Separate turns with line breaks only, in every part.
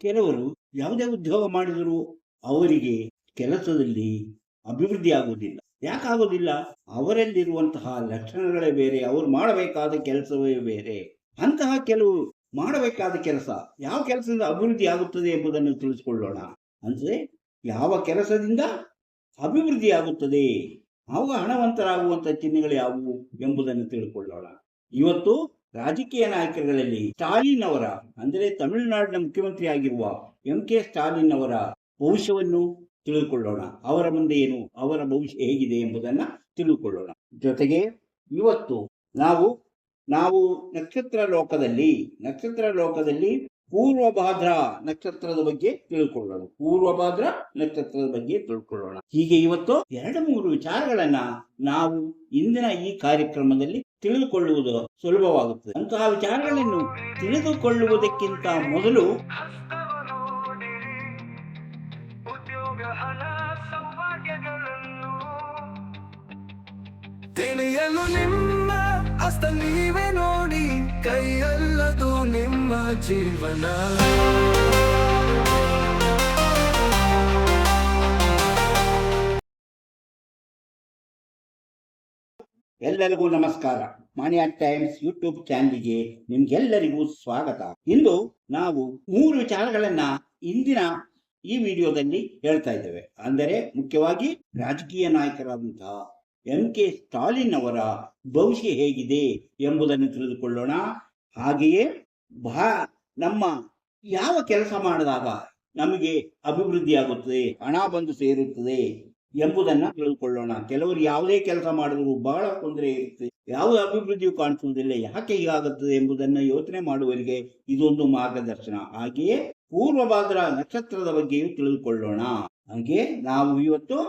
ಕೆಲವರು ಯಾವುದೇ ಉದ್ಯೋಗ ಮಾಡಿದರೂ ಅವರಿಗೆ ಕೆಲಸದಲ್ಲಿ ಅಭಿವೃದ್ಧಿ ಆಗುವುದಿಲ್ಲ. ಯಾಕಾಗುವುದಿಲ್ಲ? ಅವರಲ್ಲಿರುವಂತಹ ಲಕ್ಷಣಗಳೇ ಬೇರೆ, ಅವರು ಮಾಡಬೇಕಾದ ಕೆಲಸವೇ ಬೇರೆ. ಅಂತಹ ಕೆಲವು ಮಾಡಬೇಕಾದ ಕೆಲಸ, ಯಾವ ಕೆಲಸದಿಂದ ಅಭಿವೃದ್ಧಿ ಆಗುತ್ತದೆ ಎಂಬುದನ್ನು ತಿಳಿಸಿಕೊಳ್ಳೋಣ. ಅಂದ್ರೆ ಯಾವ ಕೆಲಸದಿಂದ ಅಭಿವೃದ್ಧಿ ಆಗುತ್ತದೆ, ಆವಾಗ ಹಣವಂತರಾಗುವಂತ ಚಿಹ್ನೆಗಳು ಯಾವುವು ಎಂಬುದನ್ನು ತಿಳಿದುಕೊಳ್ಳೋಣ. ಇವತ್ತು ರಾಜಕೀಯ ನಾಯಕರುಗಳಲ್ಲಿ ಸ್ಟಾಲಿನ್ ಅವರ, ಅಂದರೆ ತಮಿಳುನಾಡಿನ ಮುಖ್ಯಮಂತ್ರಿ ಆಗಿರುವ MK ಸ್ಟಾಲಿನ್ ಅವರ ಭವಿಷ್ಯವನ್ನು ತಿಳಿದುಕೊಳ್ಳೋಣ. ಅವರ ಮುಂದೆ ಏನು, ಅವರ ಭವಿಷ್ಯ ಹೇಗಿದೆ ಎಂಬುದನ್ನ ತಿಳಿದುಕೊಳ್ಳೋಣ. ಜೊತೆಗೆ ಇವತ್ತು ನಾವು ನಕ್ಷತ್ರ ಲೋಕದಲ್ಲಿ ಪೂರ್ವಭಾದ್ರ ನಕ್ಷತ್ರದ ಬಗ್ಗೆ ತಿಳ್ಕೊಳ್ಳೋಣ. ಹೀಗೆ ಇವತ್ತು 2-3 ವಿಚಾರಗಳನ್ನ ನಾವು ಇಂದಿನ ಈ ಕಾರ್ಯಕ್ರಮದಲ್ಲಿ ತಿಳಿದುಕೊಳ್ಳುವುದು ಸುಲಭವಾಗುತ್ತದೆ. ಅಂತಹ ವಿಚಾರಗಳನ್ನು ತಿಳಿದುಕೊಳ್ಳುವುದಕ್ಕಿಂತ ಮೊದಲು
ತಿಳಿಯಲು ನಿಮ್ಮ ಹಸ್ತ ನೀವೇ ನೋಡಿ, ಕೈಯಲ್ಲದು ನಿಮ್ಮ ಜೀವನ.
ಎಲ್ಲರಿಗೂ ನಮಸ್ಕಾರ. ಮಾಣಿಯ ಟೈಮ್ಸ್ ಯೂಟ್ಯೂಬ್ ಚಾನಲ್ಗೆ ನಿಮ್ಗೆಲ್ಲರಿಗೂ ಸ್ವಾಗತ. ಇಂದು ನಾವು 3 ವಿಚಾರಗಳನ್ನ ಇಂದಿನ ಈ ವಿಡಿಯೋದಲ್ಲಿ ಹೇಳ್ತಾ ಇದ್ದೇವೆ. ಅಂದರೆ ಮುಖ್ಯವಾಗಿ ರಾಜಕೀಯ ನಾಯಕರಾದಂತಹ MK ಸ್ಟಾಲಿನ್ ಅವರ ಭವಿಷ್ಯ ಹೇಗಿದೆ ಎಂಬುದನ್ನು ತಿಳಿದುಕೊಳ್ಳೋಣ. ಹಾಗೆಯೇ ನಮ್ಮ ಯಾವ ಕೆಲಸ ಮಾಡಿದಾಗ ನಮಗೆ ಅಭಿವೃದ್ಧಿ ಆಗುತ್ತದೆ, ಹಣ ಬಂದು ಸೇರುತ್ತದೆ ಎಂಬುದನ್ನ ತಿಳಿದುಕೊಳ್ಳೋಣ. ಕೆಲವರು ಯಾವುದೇ ಕೆಲಸ ಮಾಡಿದ್ರು ಬಹಳ ತೊಂದರೆ ಇರುತ್ತೆ, ಯಾವುದೇ ಅಭಿವೃದ್ಧಿಯು ಕಾಣಿಸುವುದಿಲ್ಲ, ಯಾಕೆ ಹೀಗಾಗುತ್ತದೆ ಎಂಬುದನ್ನು ಯೋಚನೆ ಮಾಡುವವರಿಗೆ ಇದೊಂದು ಮಾರ್ಗದರ್ಶನ. ಹಾಗೆಯೇ ಪೂರ್ವಭಾದ್ರ ನಕ್ಷತ್ರದ ಬಗ್ಗೆಯೂ ತಿಳಿದುಕೊಳ್ಳೋಣ. ಹಾಗೆ ನಾವು ಇವತ್ತು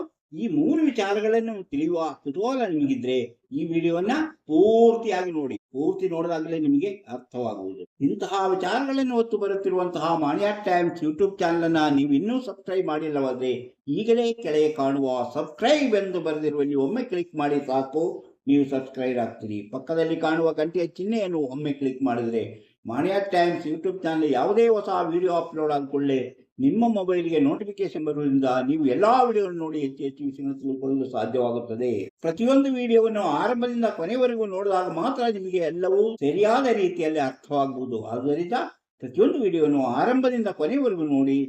ಈ 3 ವಿಚಾರಗಳನ್ನು ತಿಳಿಯುವ ಕುತೂಹಲ ನಿಮಗಿದ್ರೆ ಈ ವಿಡಿಯೋವನ್ನ ಪೂರ್ತಿಯಾಗಿ ನೋಡಿ. ಪೂರ್ತಿ ನೋಡಿದಾಗಲೇ ನಿಮಗೆ ಅರ್ಥವಾಗುವುದು. ಇಂತಹ ವಿಚಾರಗಳನ್ನು ಹೊತ್ತು ಬರುತ್ತಿರುವಂತಹ ಮಾಣಿಯ ಟೈಮ್ಸ್ ಯೂಟ್ಯೂಬ್ ಚಾನಲ್ ಅನ್ನ ನೀವು ಇನ್ನೂ ಸಬ್ಸ್ಕ್ರೈಬ್ ಮಾಡಿಲ್ಲವಾದ್ರೆ ಈಗಲೇ ಕೆಳಗೆ ಕಾಣುವ ಸಬ್ಸ್ಕ್ರೈಬ್ ಎಂದು ಬರೆದಿರುವಲ್ಲಿ ಒಮ್ಮೆ ಕ್ಲಿಕ್ ಮಾಡಿ ಸಾಕು, ನೀವು ಸಬ್ಸ್ಕ್ರೈಬ್ ಆಗ್ತೀರಿ. ಪಕ್ಕದಲ್ಲಿ ಕಾಣುವ ಗಂಟೆಯ ಚಿಹ್ನೆಯನ್ನು ಒಮ್ಮೆ ಕ್ಲಿಕ್ ಮಾಡಿದ್ರೆ ಮಾಣಿಯ ಟೈಮ್ಸ್ ಯೂಟ್ಯೂಬ್ ಚಾನಲ್ ಯಾವುದೇ ಹೊಸ ವಿಡಿಯೋ ಅಪ್ಲೋಡ್ ಆದ್ಕೊಳ್ಳೆ ನಿಮ್ಮ ಮೊಬೈಲ್ಗೆ ನೋಟಿಫಿಕೇಶನ್ ಬರುವುದರಿಂದ ನೀವು ಎಲ್ಲಾ ವಿಡಿಯೋಗಳನ್ನು ನೋಡಿ ಹೆಚ್ಚು ವಿಷಯಗಳನ್ನು ತಿಳ್ಕೊಳ್ಳಲು ಸಾಧ್ಯವಾಗುತ್ತದೆ. ಪ್ರತಿಯೊಂದು ವಿಡಿಯೋವನ್ನು ಆರಂಭದಿಂದ ಕೊನೆವರೆಗೂ ನೋಡಿದಾಗ ಮಾತ್ರ ನಿಮಗೆ ಎಲ್ಲವೂ ಸರಿಯಾದ ರೀತಿಯಲ್ಲಿ ಅರ್ಥವಾಗುವುದು. ಆದ್ದರಿಂದ ಪ್ರತಿಯೊಂದು ವಿಡಿಯೋವನ್ನು ಆರಂಭದಿಂದ ಕೊನೆವರೆಗೂ ನೋಡಿ,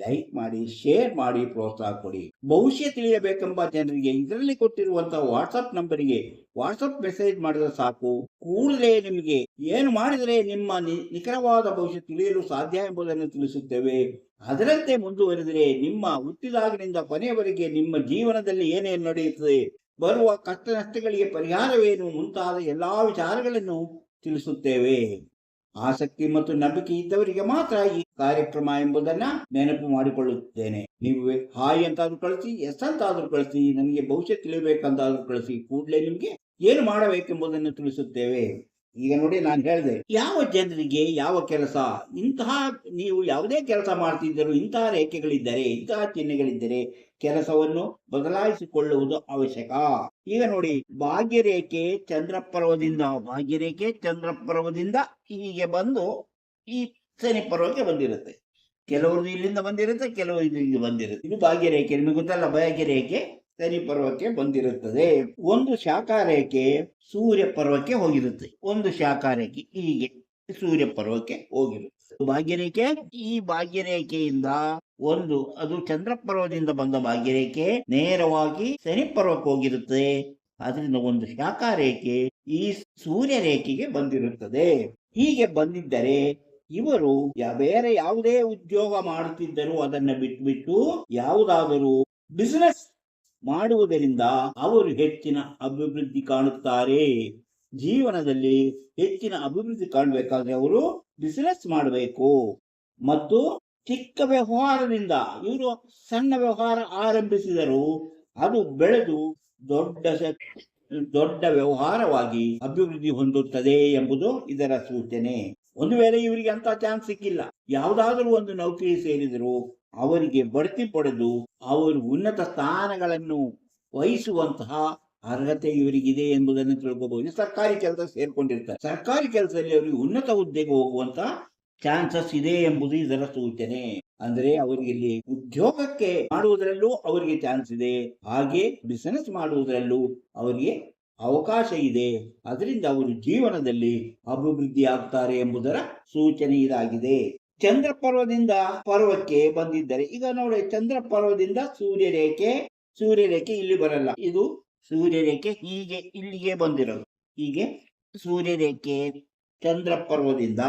ಲೈಕ್ ಮಾಡಿ, ಶೇರ್ ಮಾಡಿ, ಪ್ರೋತ್ಸಾಹ ಕೊಡಿ. ಭವಿಷ್ಯ ತಿಳಿಯಬೇಕೆಂಬ ಜನರಿಗೆ ಇದರಲ್ಲಿ ಕೊಟ್ಟಿರುವಂತಹ ವಾಟ್ಸಪ್ ನಂಬರಿಗೆ ವಾಟ್ಸಪ್ ಮೆಸೇಜ್ ಮಾಡಿದ್ರೆ ಸಾಕು, ಕೂಡಲೇ ನಿಮಗೆ ಏನು ಮಾಡಿದರೆ ನಿಮ್ಮ ನಿಖರವಾದ ಭವಿಷ್ಯ ತಿಳಿಯಲು ಸಾಧ್ಯ ಎಂಬುದನ್ನು ತಿಳಿಸುತ್ತೇವೆ. ಅದರಂತೆ ಮುಂದುವರೆದರೆ ನಿಮ್ಮ ಹುಟ್ಟಿದಾಗಿನಿಂದ ಕೊನೆಯವರೆಗೆ ನಿಮ್ಮ ಜೀವನದಲ್ಲಿ ಏನೇನು ನಡೆಯುತ್ತದೆ, ಬರುವ ಕಷ್ಟ ನಷ್ಟಗಳಿಗೆ ಪರಿಹಾರವೇನು ಮುಂತಾದ ಎಲ್ಲಾ ವಿಚಾರಗಳನ್ನು ತಿಳಿಸುತ್ತೇವೆ. ಆಸಕ್ತಿ ಮತ್ತು ನಂಬಿಕೆ ಇದ್ದವರಿಗೆ ಮಾತ್ರ ಈ ಕಾರ್ಯಕ್ರಮ ಎಂಬುದನ್ನ ನೆನಪು ಮಾಡಿಕೊಳ್ಳುತ್ತೇನೆ. ನೀವು ಹಾಯ್ ಅಂತಾದ್ರೂ ಕಳಿಸಿ, ಎಸ್ ಅಂತಾದ್ರೂ ಕಳಿಸಿ, ನನಗೆ ಭವಿಷ್ಯ ತಿಳಿಯಬೇಕಂತಾದ್ರೂ ಕಳಿಸಿ, ಕೂಡಲೇ ನಿಮ್ಗೆ ಏನು ಮಾಡಬೇಕೆಂಬುದನ್ನು ತಿಳಿಸುತ್ತೇವೆ. ಈಗ ನೋಡಿ, ನಾನು ಹೇಳಿದೆ ಯಾವ ಜನರಿಗೆ ಯಾವ ಕೆಲಸ. ನೀವು ಯಾವುದೇ ಕೆಲಸ ಮಾಡ್ತಿದ್ದರೂ ಇಂತಹ ರೇಖೆಗಳಿದ್ದರೆ, ಇಂತಹ ಚಿಹ್ನೆಗಳಿದ್ದರೆ ಕೆಲಸವನ್ನು ಬದಲಾಯಿಸಿಕೊಳ್ಳುವುದು ಅವಶ್ಯಕ. ಈಗ ನೋಡಿ, ಭಾಗ್ಯರೇಖೆ ಚಂದ್ರಪರ್ವದಿಂದ ಹೀಗೆ ಬಂದು ಈ ಶನಿ ಪರ್ವಕ್ಕೆ ಬಂದಿರುತ್ತೆ. ಕೆಲವರು ಇಲ್ಲಿಂದ ಬಂದಿರುತ್ತೆ, ಕೆಲವರು ಇಲ್ಲಿಂದ ಬಂದಿರುತ್ತೆ. ಇದು ಭಾಗ್ಯರೇಖೆ, ನಿಮಗೆ ಗೊತ್ತಲ್ಲ, ಭಾಗ್ಯರೇಖೆ ಶನಿ ಪರ್ವಕ್ಕೆ ಬಂದಿರುತ್ತದೆ. ಒಂದು ಶಾಖಾ ರೇಖೆ ಸೂರ್ಯ ಪರ್ವಕ್ಕೆ ಹೋಗಿರುತ್ತೆ, ಒಂದು ಶಾಖಾ ರೇಖೆ ಹೀಗೆ ಸೂರ್ಯ ಪರ್ವಕ್ಕೆ ಹೋಗಿರುತ್ತೆ. ಭಾಗ್ಯರೇಖೆ, ಈ ಭಾಗ್ಯರೇಖೆಯಿಂದ ಅದು ಚಂದ್ರ ಪರ್ವದಿಂದ ಬಂದ ಭಾಗ್ಯರೇಖೆ ನೇರವಾಗಿ ಶನಿ ಪರ್ವಕ್ಕೆ ಹೋಗಿರುತ್ತೆ. ಅದರಿಂದ ಒಂದು ಶಾಖಾ ರೇಖೆ ಈ ಸೂರ್ಯ ರೇಖೆಗೆ ಬಂದಿರುತ್ತದೆ. ಹೀಗೆ ಬಂದಿದ್ದರೆ ಇವರು ಬೇರೆ ಯಾವುದೇ ಉದ್ಯೋಗ ಮಾಡುತ್ತಿದ್ದರೂ ಅದನ್ನ ಬಿಟ್ಟು ಯಾವುದಾದರೂ ಬಿಸಿನೆಸ್ ಮಾಡುವುದರಿಂದ ಅವರು ಹೆಚ್ಚಿನ ಅಭಿವೃದ್ಧಿ ಕಾಣುತ್ತಾರೆ. ಜೀವನದಲ್ಲಿ ಹೆಚ್ಚಿನ ಅಭಿವೃದ್ಧಿ ಕಾಣಬೇಕಾದ್ರೆ ಅವರು ಬಿಸಿನೆಸ್ ಮಾಡಬೇಕು. ಮತ್ತು ಚಿಕ್ಕ ವ್ಯವಹಾರದಿಂದ ಇವರು ಸಣ್ಣ ವ್ಯವಹಾರ ಆರಂಭಿಸಿದರು, ಅದು ಬೆಳೆದು ದೊಡ್ಡ ವ್ಯವಹಾರವಾಗಿ ಅಭಿವೃದ್ಧಿ ಹೊಂದುತ್ತದೆ ಎಂಬುದು ಇದರ ಸೂಚನೆ. ಒಂದು ವೇಳೆ ಇವರಿಗೆ ಅಂತ ಚಾನ್ಸ್ ಸಿಕ್ಕಿಲ್ಲ, ಯಾವುದಾದರೂ ಒಂದು ನೌಕರಿ ಸೇರಿದರು, ಅವರಿಗೆ ಬಡ್ತಿ ಪಡೆದು ಅವರು ಉನ್ನತ ಸ್ಥಾನಗಳನ್ನು ವಹಿಸುವಂತಹ ಅರ್ಹತೆ ಇವರಿಗಿದೆ ಎಂಬುದನ್ನು ತಿಳ್ಕೋಬಹುದು. ಸರ್ಕಾರಿ ಕೆಲಸ ಸೇರ್ಕೊಂಡಿರ್ತಾರೆ, ಸರ್ಕಾರಿ ಕೆಲಸದಲ್ಲಿ ಅವರಿಗೆ ಉನ್ನತ ಹುದ್ದೆಗೆ ಹೋಗುವಂತಹ ಚಾನ್ಸಸ್ ಇದೆ ಎಂಬುದು ಇದರ ಸೂಚನೆ. ಅಂದ್ರೆ ಅವರಿಗೆ ಇಲ್ಲಿ ಉದ್ಯೋಗಕ್ಕೆ ಮಾಡುವುದರಲ್ಲೂ ಅವರಿಗೆ ಚಾನ್ಸ್ ಇದೆ, ಹಾಗೆ ಬಿಸಿನೆಸ್ ಮಾಡುವುದರಲ್ಲೂ ಅವರಿಗೆ ಅವಕಾಶ ಇದೆ. ಅದರಿಂದ ಅವರು ಜೀವನದಲ್ಲಿ ಅಭಿವೃದ್ಧಿ ಆಗ್ತಾರೆ ಎಂಬುದರ ಸೂಚನೆ ಇದಾಗಿದೆ. ಚಂದ್ರ ಪರ್ವದಿಂದ ಪರ್ವಕ್ಕೆ ಬಂದಿದ್ದರೆ, ಈಗ ನೋಡಿ, ಚಂದ್ರ ಪರ್ವದಿಂದ ಸೂರ್ಯರೇಖೆ ಇಲ್ಲಿ ಬರಲ್ಲ. ಇದು ಸೂರ್ಯರೇಖೆ ಹೀಗೆ ಇಲ್ಲಿಗೆ ಬಂದಿರೋದು. ಹೀಗೆ ಸೂರ್ಯರೇಖೆ ಚಂದ್ರ ಪರ್ವದಿಂದ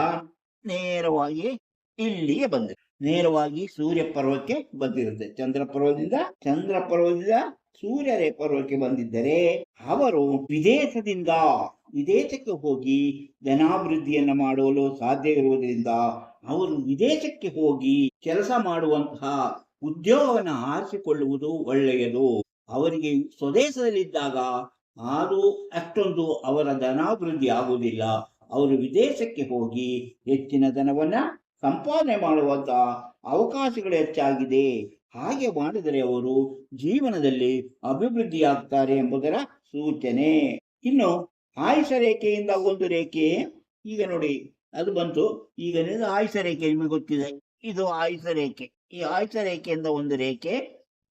ನೇರವಾಗಿ ಇಲ್ಲಿಗೆ ಬಂದಿದೆ. ನೇರವಾಗಿ ಸೂರ್ಯ ಪರ್ವಕ್ಕೆ ಬಂದಿರುತ್ತೆ. ಚಂದ್ರ ಪರ್ವದಿಂದ ಸೂರ್ಯ ಪರ್ವಕ್ಕೆ ಬಂದಿದ್ದರೆ ಅವರು ವಿದೇಶಕ್ಕೆ ಹೋಗಿ ಧನಾಭಿವೃದ್ಧಿಯನ್ನ ಮಾಡಲು ಸಾಧ್ಯ ಇರುವುದರಿಂದ ಅವರು ವಿದೇಶಕ್ಕೆ ಹೋಗಿ ಕೆಲಸ ಮಾಡುವಂತಹ ಉದ್ಯೋಗವನ್ನು ಆರಿಸಿಕೊಳ್ಳುವುದು ಒಳ್ಳೆಯದು. ಅವರಿಗೆ ಸ್ವದೇಶದಲ್ಲಿದ್ದಾಗ ಅದು ಅಷ್ಟೊಂದು ಅವರ ಧನಾಭಿವೃದ್ಧಿ ಆಗುವುದಿಲ್ಲ. ಅವರು ವಿದೇಶಕ್ಕೆ ಹೋಗಿ ಹೆಚ್ಚಿನ ಧನವನ್ನ ಸಂಪಾದನೆ ಮಾಡುವಂತ ಅವಕಾಶಗಳು ಹೆಚ್ಚಾಗಿದೆ. ಹಾಗೆ ಮಾಡಿದರೆ ಅವರು ಜೀವನದಲ್ಲಿ ಅಭಿವೃದ್ಧಿಯಾಗ್ತಾರೆ ಎಂಬುದರ ಸೂಚನೆ. ಇನ್ನು ಆಯುಷ ರೇಖೆಯಿಂದ ಒಂದು ರೇಖೆ, ಈಗ ನೋಡಿ ಅದು ಬಂತು. ಈಗ ಆಯುಷ ರೇಖೆ ನಿಮಗೆ ಗೊತ್ತಿದೆ, ಇದು ಆಯುಷ ರೇಖೆ. ಈ ಆಯುಷ ರೇಖೆಯಿಂದ ಒಂದು ರೇಖೆ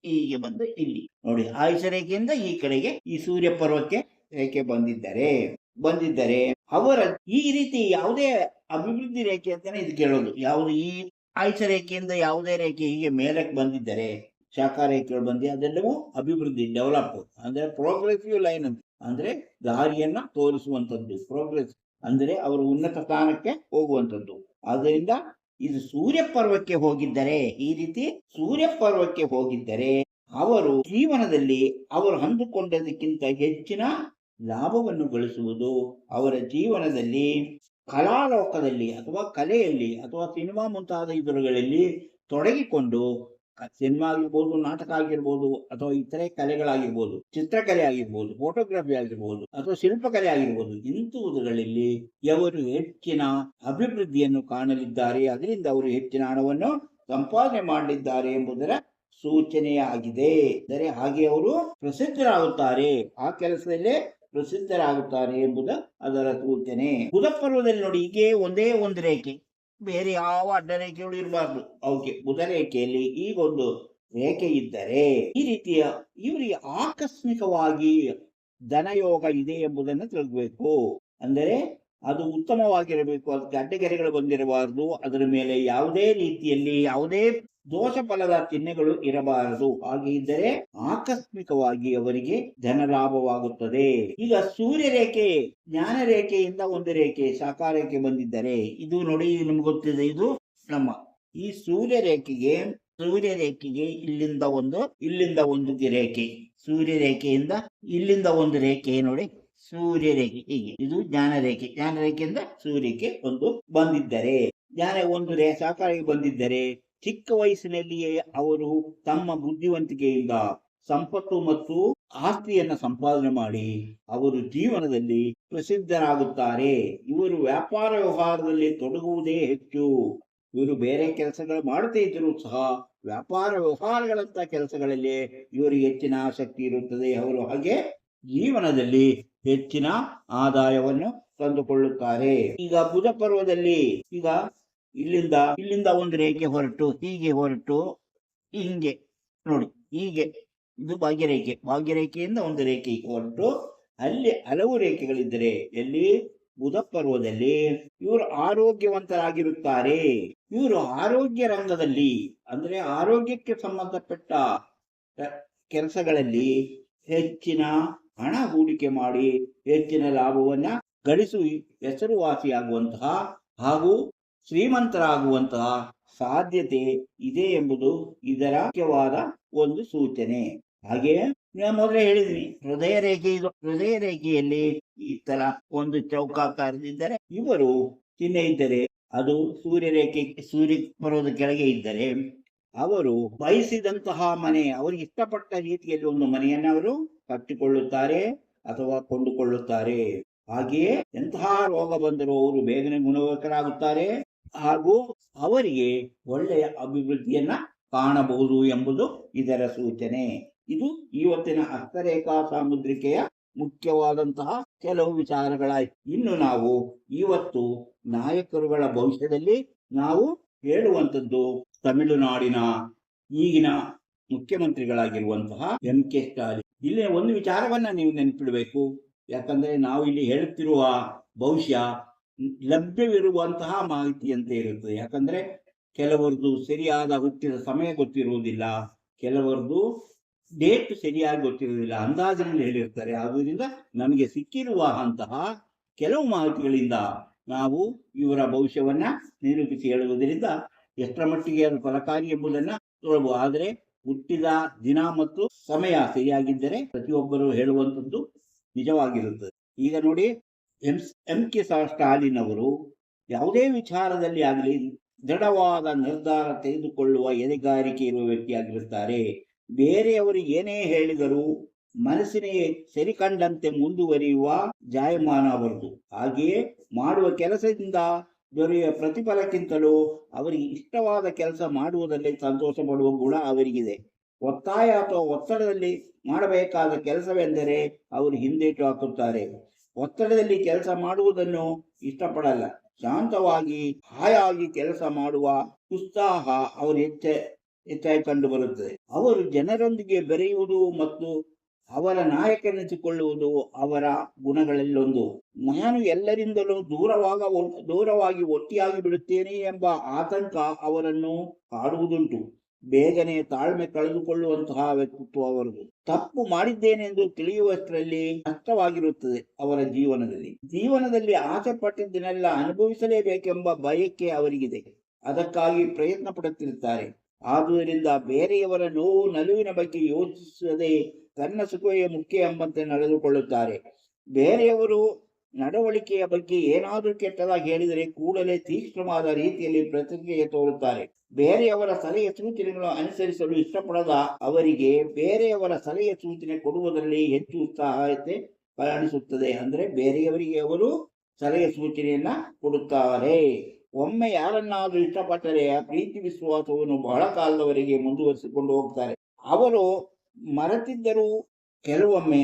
ಹೀಗೆ ಬಂದು ಇಲ್ಲಿ ನೋಡಿ, ಆಯುಷ ರೇಖೆಯಿಂದ ಈ ಕಡೆಗೆ ಈ ಸೂರ್ಯ ಪರ್ವಕ್ಕೆ ರೇಖೆ ಬಂದಿದ್ದರೆ ಅವರ ಈ ರೀತಿ ಯಾವುದೇ ಅಭಿವೃದ್ಧಿ ರೇಖೆ ಅಂತಾನೆ ಇದು ಕೇಳೋದು. ಯಾವುದು ಈ ಆಯುಷ ರೇಖೆಯಿಂದ ಯಾವುದೇ ರೇಖೆ ಹೀಗೆ ಮೇಲಕ್ಕೆ ಬಂದಿದ್ದರೆ, ಶಾಖಾ ರೇಖೆಗಳು ಬಂದಿ, ಅದೆಲ್ಲವೂ ಅಭಿವೃದ್ಧಿ, ಡೆವಲಪ್ ಅಂದ್ರೆ ಪ್ರೋಗ್ರೆಸಿವ್ ಲೈನ್ ಅಂತ, ಅಂದ್ರೆ ದಾರಿಯನ್ನ ತೋರಿಸುವಂತದ್ದು. ಪ್ರೋಗ್ರೆಸ್ ಅಂದ್ರೆ ಅವರು ಉನ್ನತ ಸ್ಥಾನಕ್ಕೆ ಹೋಗುವಂತದ್ದು. ಆದ್ದರಿಂದ ಇದು ಸೂರ್ಯ ಪರ್ವಕ್ಕೆ ಹೋಗಿದ್ದರೆ, ಈ ರೀತಿ ಸೂರ್ಯ ಪರ್ವಕ್ಕೆ ಹೋಗಿದ್ದರೆ ಅವರು ಜೀವನದಲ್ಲಿ ಅವರು ಅಂದುಕೊಂಡದಕ್ಕಿಂತ ಹೆಚ್ಚಿನ ಲಾಭವನ್ನು ಗಳಿಸುವುದು. ಅವರ ಜೀವನದಲ್ಲಿ ಕಲಾಲೋಕದಲ್ಲಿ ಅಥವಾ ಕಲೆಯಲ್ಲಿ ಅಥವಾ ಸಿನಿಮಾ ಮುಂತಾದ ಇದರುಗಳಲ್ಲಿ ತೊಡಗಿಕೊಂಡು, ಸಿನಿಮಾ ಆಗಿರ್ಬೋದು, ನಾಟಕ ಆಗಿರ್ಬೋದು, ಅಥವಾ ಇತರೆ ಕಲೆಗಳಾಗಿರ್ಬೋದು, ಚಿತ್ರಕಲೆ ಆಗಿರ್ಬೋದು, ಫೋಟೋಗ್ರಫಿ ಆಗಿರ್ಬೋದು, ಅಥವಾ ಶಿಲ್ಪಕಲೆ ಆಗಿರ್ಬೋದು, ಇಂಥವುಗಳಲ್ಲಿ ಅವರು ಹೆಚ್ಚಿನ ಅಭಿವೃದ್ಧಿಯನ್ನು ಕಾಣಲಿದ್ದಾರೆ. ಅದರಿಂದ ಅವರು ಹೆಚ್ಚಿನ ಹಣವನ್ನು ಸಂಪಾದನೆ ಮಾಡಲಿದ್ದಾರೆ ಎಂಬುದರ ಸೂಚನೆಯಾಗಿದೆ. ಅಂದರೆ ಹಾಗೆ ಅವರು ಪ್ರಸಿದ್ಧರಾಗುತ್ತಾರೆ, ಆ ಕೆಲಸದಲ್ಲೇ ಪ್ರಸಿದ್ಧರಾಗುತ್ತಾರೆ ಎಂಬುದು ಅದರ ಸೂಚನೆ. ಬುಧ ಪರ್ವದಲ್ಲಿ ನೋಡಿ, ಹೀಗೆ ಒಂದೇ ಒಂದು ರೇಖೆ, ಬೇರೆ ಯಾವ ಅಡ್ಡ ರೇಖೆಗಳು ಇರಬಾರ್ದು. ಅವಕ್ಕೆ ಬುಧ ರೇಖೆಯಲ್ಲಿ ಈಗೊಂದು ರೇಖೆ ಇದ್ದರೆ ಈ ರೀತಿಯ ಇವರಿಗೆ ಆಕಸ್ಮಿಕವಾಗಿ ಧನಯೋಗ ಇದೆ ಎಂಬುದನ್ನು ತಿಳಿಸಬೇಕು. ಅಂದರೆ ಅದು ಉತ್ತಮವಾಗಿರಬೇಕು, ಅದಕ್ಕೆ ಅಡ್ಡಗೆರೆಗಳು ಬಂದಿರಬಾರದು, ಅದರ ಮೇಲೆ ಯಾವುದೇ ರೀತಿಯಲ್ಲಿ ಯಾವುದೇ ದೋಷ ಫಲದ ಚಿಹ್ನೆಗಳು ಇರಬಾರದು. ಹಾಗೆ ಇದ್ದರೆ ಆಕಸ್ಮಿಕವಾಗಿ ಅವರಿಗೆ ಧನ ಲಾಭವಾಗುತ್ತದೆ. ಈಗ ಸೂರ್ಯ ರೇಖೆ, ಜ್ಞಾನ ರೇಖೆಯಿಂದ ಒಂದು ರೇಖೆ, ಶಾಖಾ ರೇಖೆ ಬಂದಿದ್ದರೆ, ಇದು ನೋಡಿ ನಿಮ್ಗೆ ಗೊತ್ತಿದೆ, ಇದು ನಮ್ಮ ಈ ಸೂರ್ಯ ರೇಖೆಗೆ ಇಲ್ಲಿಂದ ಒಂದು ರೇಖೆ, ಸೂರ್ಯ ರೇಖೆಯಿಂದ ಇಲ್ಲಿಂದ ಒಂದು ರೇಖೆ ನೋಡಿ, ಸೂರ್ಯ ರೇಖೆ ಹೀಗೆ, ಇದು ಜ್ಞಾನ ರೇಖೆಯಿಂದ ಸೂರ್ಯಕ್ಕೆ ಒಂದು ಬಂದಿದ್ದರೆ, ಒಂದು ಶಾಖಾ ರೇಖೆ ಬಂದಿದ್ದರೆ, ಚಿಕ್ಕ ವಯಸ್ಸಿನಲ್ಲಿಯೇ ಅವರು ತಮ್ಮ ಬುದ್ಧಿವಂತಿಕೆಯಿಂದ ಸಂಪತ್ತು ಮತ್ತು ಆಸ್ತಿಯನ್ನ ಸಂಪಾದನೆ ಮಾಡಿ ಅವರು ಜೀವನದಲ್ಲಿ ಪ್ರಸಿದ್ಧರಾಗುತ್ತಾರೆ. ಇವರು ವ್ಯಾಪಾರ ವ್ಯವಹಾರದಲ್ಲಿ ತೊಡಗುವುದೇ ಹೆಚ್ಚು. ಇವರು ಬೇರೆ ಕೆಲಸಗಳು ಮಾಡುತ್ತಾ ಇದ್ದರೂ ಸಹ ವ್ಯಾಪಾರ ವ್ಯವಹಾರಗಳಂತ ಕೆಲಸಗಳಲ್ಲಿ ಇವರಿಗೆ ಹೆಚ್ಚಿನ ಆಸಕ್ತಿ ಇರುತ್ತದೆ. ಅವರು ಹಾಗೆ ಜೀವನದಲ್ಲಿ ಹೆಚ್ಚಿನ ಆದಾಯವನ್ನು ತಂದುಕೊಳ್ಳುತ್ತಾರೆ. ಈಗ ಬುಧ ಪರ್ವದಲ್ಲಿ ಈಗ ಇಲ್ಲಿಂದ ಒಂದು ರೇಖೆ ಹೊರಟು ಹಿಂಗೆ ನೋಡಿ, ಹೀಗೆ ಇದು ಭಾಗ್ಯರೇಖೆಯಿಂದ ಒಂದು ರೇಖೆ ಹೊರಟು ಅಲ್ಲಿ ಹಲವು ರೇಖೆಗಳಿದ್ದರೆ, ಎಲ್ಲಿ ಬುಧ ಪರ್ವದಲ್ಲಿ ಇವರು ಆರೋಗ್ಯವಂತರಾಗಿರುತ್ತಾರೆ. ಇವರು ಆರೋಗ್ಯ ರಂಗದಲ್ಲಿ ಅಂದ್ರೆ ಆರೋಗ್ಯಕ್ಕೆ ಸಂಬಂಧಪಟ್ಟ ಕೆಲಸಗಳಲ್ಲಿ ಹೆಚ್ಚಿನ ಹಣ ಹೂಡಿಕೆ ಮಾಡಿ ಹೆಚ್ಚಿನ ಲಾಭವನ್ನ ಗಳಿಸಿ ಹೆಸರುವಾಸಿಯಾಗುವಂತಹ ಹಾಗೂ ಶ್ರೀಮಂತರಾಗುವಂತಹ ಸಾಧ್ಯತೆ ಇದೆ ಎಂಬುದು ಇದರ ಮುಖ್ಯವಾದ ಒಂದು ಸೂಚನೆ. ಹಾಗೆ ನಾನು ಮೊದಲೇ ಹೇಳಿದ್ವಿ, ಹೃದಯ ರೇಖೆಯಲ್ಲಿ ಈ ತರ ಒಂದು ಚೌಕಾಕಾರದಿದ್ದರೆ, ಇವರು ಚಿಹ್ನೆ ಇದ್ದರೆ, ಅದು ಸೂರ್ಯ ಪರ್ವದ ಕೆಳಗೆ ಇದ್ದರೆ, ಅವರು ಬಯಸಿದಂತಹ ಮನೆ, ಅವರಿಗೆ ಇಷ್ಟಪಟ್ಟ ರೀತಿಯಲ್ಲಿ ಒಂದು ಮನೆಯನ್ನು ಅವರು ಕಟ್ಟಿಕೊಳ್ಳುತ್ತಾರೆ ಅಥವಾ ಕೊಂಡುಕೊಳ್ಳುತ್ತಾರೆ. ಹಾಗೆಯೇ ಎಂತಹ ರೋಗ ಬಂದರೂ ಅವರು ಬೇಗನೆ ಗುಣಮುಖರಾಗುತ್ತಾರೆ ಹಾಗೂ ಅವರಿಗೆ ಒಳ್ಳೆಯ ಅಭಿವೃದ್ಧಿಯನ್ನ ಕಾಣಬಹುದು ಎಂಬುದು ಇದರ ಸೂಚನೆ. ಇದು ಇವತ್ತಿನ ಹಸ್ತರೇಖಾ ಸಾಮುದ್ರಿಕೆಯ ಮುಖ್ಯವಾದಂತಹ ಕೆಲವು ವಿಚಾರಗಳಾಯಿತು. ಇನ್ನು ನಾವು ಇವತ್ತು ನಾಯಕರುಗಳ ಭವಿಷ್ಯದಲ್ಲಿ ನಾವು ಹೇಳುವಂಥದ್ದು ತಮಿಳುನಾಡಿನ ಈಗಿನ ಮುಖ್ಯಮಂತ್ರಿಗಳಾಗಿರುವಂತಹ ಎಂ.ಕೆ. ಸ್ಟಾಲಿನ್. ಇಲ್ಲಿ ಒಂದು ವಿಚಾರವನ್ನ ನೀವು ನೆನಪಿಡಬೇಕು. ಯಾಕಂದ್ರೆ ನಾವು ಇಲ್ಲಿ ಹೇಳುತ್ತಿರುವ ಬಹುಶಃ ಲಭ್ಯವಿರುವಂತಹ ಮಾಹಿತಿಯಂತೆ ಇರುತ್ತದೆ. ಯಾಕಂದ್ರೆ ಕೆಲವರದು ಸರಿಯಾದ ಹುಟ್ಟಿದ ಸಮಯ ಗೊತ್ತಿರುವುದಿಲ್ಲ, ಕೆಲವರದು ಡೇಟ್ ಸರಿಯಾಗಿ ಗೊತ್ತಿರುವುದಿಲ್ಲ, ಅಂದಾಜಿನಲ್ಲಿ ಹೇಳಿರ್ತಾರೆ. ಆದ್ದರಿಂದ ನಮಗೆ ಸಿಕ್ಕಿರುವ ಅಂತಹ ಕೆಲವು ಮಾಹಿತಿಗಳಿಂದ ನಾವು ಇವರ ಭವಿಷ್ಯವನ್ನ ನಿರೂಪಿಸಿ ಹೇಳುವುದರಿಂದ ಎಷ್ಟರ ಮಟ್ಟಿಗೆ ಅದು ಫಲಕಾರಿ ಎಂಬುದನ್ನ ನೋಡಬಹುದು. ಆದರೆ ಹುಟ್ಟಿದ ದಿನ ಮತ್ತು ಸಮಯ ಸರಿಯಾಗಿದ್ದರೆ ಪ್ರತಿಯೊಬ್ಬರು ಹೇಳುವಂಥದ್ದು ನಿಜವಾಗಿರುತ್ತದೆ. ಈಗ ನೋಡಿ, ಎಂ.ಕೆ. ಸ್ಟಾಲಿನ್ ಅವರು ಯಾವುದೇ ವಿಚಾರದಲ್ಲಿ ಆಗಲಿ ದೃಢವಾದ ನಿರ್ಧಾರ ತೆಗೆದುಕೊಳ್ಳುವ ಎದೆಗಾರಿಕೆ ಇರುವ ವ್ಯಕ್ತಿಯಾಗಿರುತ್ತಾರೆ. ಬೇರೆಯವರು ಏನೇ ಹೇಳಿದರೂ ಮನಸ್ಸಿನೇ ಸರಿಕಂಡಂತೆ ಮುಂದುವರಿಯುವ ಜಾಯಮಾನ ಅವರದು. ಹಾಗೆಯೇ ಮಾಡುವ ಕೆಲಸದಿಂದ ದೊರೆಯುವ ಪ್ರತಿಫಲಕ್ಕಿಂತಲೂ ಅವರಿಗೆ ಇಷ್ಟವಾದ ಕೆಲಸ ಮಾಡುವುದರಲ್ಲಿ ಸಂತೋಷ ಪಡುವ ಗುಣ ಅವರಿಗಿದೆ. ಒತ್ತಾಯ ಅಥವಾ ಒತ್ತಡದಲ್ಲಿ ಮಾಡಬೇಕಾದ ಕೆಲಸವೆಂದರೆ ಅವರು ಹಿಂದೇಟು ಹಾಕುತ್ತಾರೆ. ಒತ್ತಡದಲ್ಲಿ ಕೆಲಸ ಮಾಡುವುದನ್ನು ಇಷ್ಟಪಡಲ್ಲ. ಶಾಂತವಾಗಿ ಹಾಯಾಗಿ ಕೆಲಸ ಮಾಡುವ ಉತ್ಸಾಹ ಅವರು ಹೆಚ್ಚಾಗಿ ಕಂಡು ಬರುತ್ತದೆ. ಅವರು ಜನರೊಂದಿಗೆ ಬೆರೆಯುವುದು ಮತ್ತು ಅವರ ನಾಯಕನೆನಿಸಿಕೊಳ್ಳುವುದು ಅವರ ಗುಣಗಳಲ್ಲೊಂದು. ನಾನು ಎಲ್ಲರಿಂದಲೂ ದೂರವಾಗಿ ಒಟ್ಟಿಯಾಗಿ ಬಿಡುತ್ತೇನೆ ಎಂಬ ಆತಂಕ ಅವರನ್ನು ಕಾಡುವುದುಂಟು. ಬೇಗನೆ ತಾಳ್ಮೆ ಕಳೆದುಕೊಳ್ಳುವಂತಹ ವ್ಯಕ್ತಿತ್ವ ಅವರದು. ತಪ್ಪು ಮಾಡಿದ್ದೇನೆಂದು ತಿಳಿಯುವಷ್ಟರಲ್ಲಿ ನಷ್ಟವಾಗಿರುತ್ತದೆ ಅವರ ಜೀವನದಲ್ಲಿ ಆಸೆ ಪಟ್ಟಿದ್ದನ್ನೆಲ್ಲ ಅನುಭವಿಸಲೇಬೇಕೆಂಬ ಬಯಕೆ ಅವರಿಗಿದೆ. ಅದಕ್ಕಾಗಿ ಪ್ರಯತ್ನ ಪಡುತ್ತಿರುತ್ತಾರೆ. ಆದುದರಿಂದ ಬೇರೆಯವರ ನೋವು ನಲುವಿನ ಬಗ್ಗೆ ಯೋಚಿಸದೆ ತನ್ನ ಸುಖವೇ ಮುಖ್ಯ ಎಂಬಂತೆ ನಡೆದುಕೊಳ್ಳುತ್ತಾರೆ. ಬೇರೆಯವರು ನಡವಳಿಕೆಯ ಬಗ್ಗೆ ಏನಾದರೂ ಕೆಟ್ಟದಾಗಿ ಹೇಳಿದರೆ ಕೂಡಲೇ ತೀಕ್ಷ್ಣವಾದ ರೀತಿಯಲ್ಲಿ ಪ್ರತಿಕ್ರಿಯೆ ತೋರುತ್ತಾರೆ. ಬೇರೆಯವರ ಸಲಹೆ ಸೂಚನೆಗಳನ್ನು ಅನುಸರಿಸಲು ಇಷ್ಟಪಡದ ಅವರಿಗೆ ಬೇರೆಯವರ ಸಲಹೆ ಸೂಚನೆ ಕೊಡುವುದರಲ್ಲಿ ಹೆಚ್ಚು ಉತ್ಸಾಹತೆ ಕಾಣಿಸುತ್ತದೆ. ಅಂದ್ರೆ ಬೇರೆಯವರಿಗೆ ಅವರು ಸಲಹೆ ಸೂಚನೆಯನ್ನ ಕೊಡುತ್ತಾರೆ. ಒಮ್ಮೆ ಯಾರನ್ನಾದ್ರೂ ಇಷ್ಟಪಟ್ಟರೆ ಆ ಪ್ರೀತಿ ವಿಶ್ವಾಸವನ್ನು ಬಹಳ ಕಾಲದವರೆಗೆ ಮುಂದುವರಿಸಿಕೊಂಡು ಹೋಗ್ತಾರೆ. ಅವರು ಮರೆತಿದ್ದರೂ ಕೆಲವೊಮ್ಮೆ